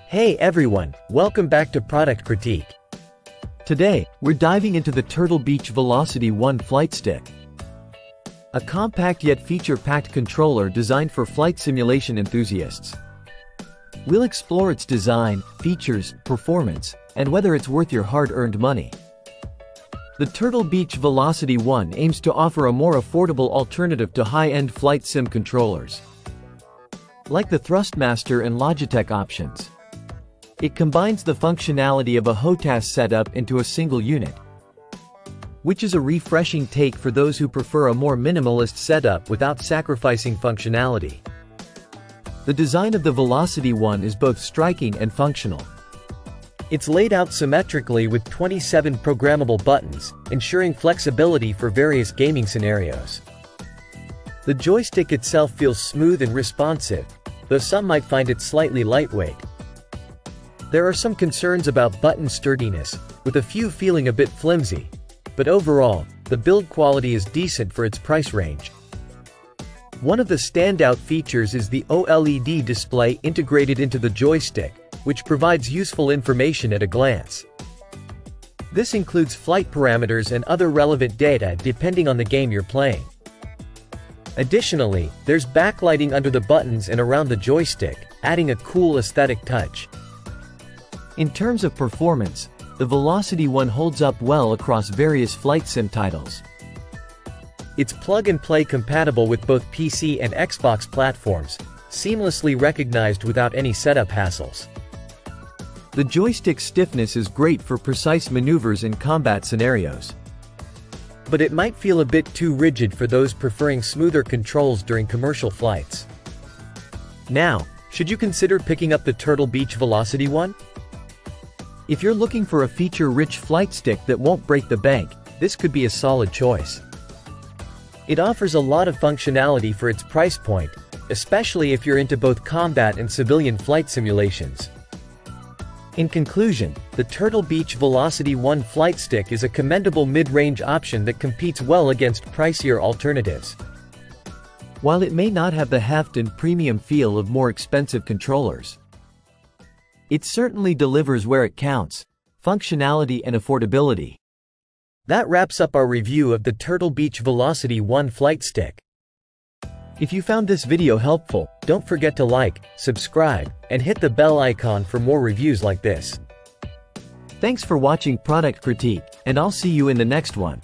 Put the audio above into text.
Hey everyone, welcome back to Product Critique. Today, we're diving into the Turtle Beach VelocityOne Flightstick. A compact yet feature-packed controller designed for flight simulation enthusiasts. We'll explore its design, features, performance, and whether it's worth your hard-earned money. The Turtle Beach VelocityOne aims to offer a more affordable alternative to high-end flight sim controllers. Like the Thrustmaster and Logitech options, it combines the functionality of a HOTAS setup into a single unit, which is a refreshing take for those who prefer a more minimalist setup without sacrificing functionality. The design of the VelocityOne is both striking and functional. It's laid out symmetrically with 27 programmable buttons, ensuring flexibility for various gaming scenarios. The joystick itself feels smooth and responsive, though some might find it slightly lightweight. There are some concerns about button sturdiness, with a few feeling a bit flimsy, but overall, the build quality is decent for its price range. One of the standout features is the OLED display integrated into the joystick, which provides useful information at a glance. This includes flight parameters and other relevant data depending on the game you're playing. Additionally, there's backlighting under the buttons and around the joystick, adding a cool aesthetic touch. In terms of performance, the VelocityOne holds up well across various flight sim titles. It's plug-and-play compatible with both PC and Xbox platforms, seamlessly recognized without any setup hassles. The joystick stiffness is great for precise maneuvers in combat scenarios, but it might feel a bit too rigid for those preferring smoother controls during commercial flights. Now, should you consider picking up the Turtle Beach VelocityOne? If you're looking for a feature-rich flight stick that won't break the bank, this could be a solid choice. It offers a lot of functionality for its price point, especially if you're into both combat and civilian flight simulations. In conclusion, the Turtle Beach VelocityOne Flightstick is a commendable mid-range option that competes well against pricier alternatives. While it may not have the heft and premium feel of more expensive controllers, it certainly delivers where it counts: functionality and affordability. That wraps up our review of the Turtle Beach VelocityOne Flightstick. If you found this video helpful, don't forget to like, subscribe, and hit the bell icon for more reviews like this. Thanks for watching Product Critique, and I'll see you in the next one.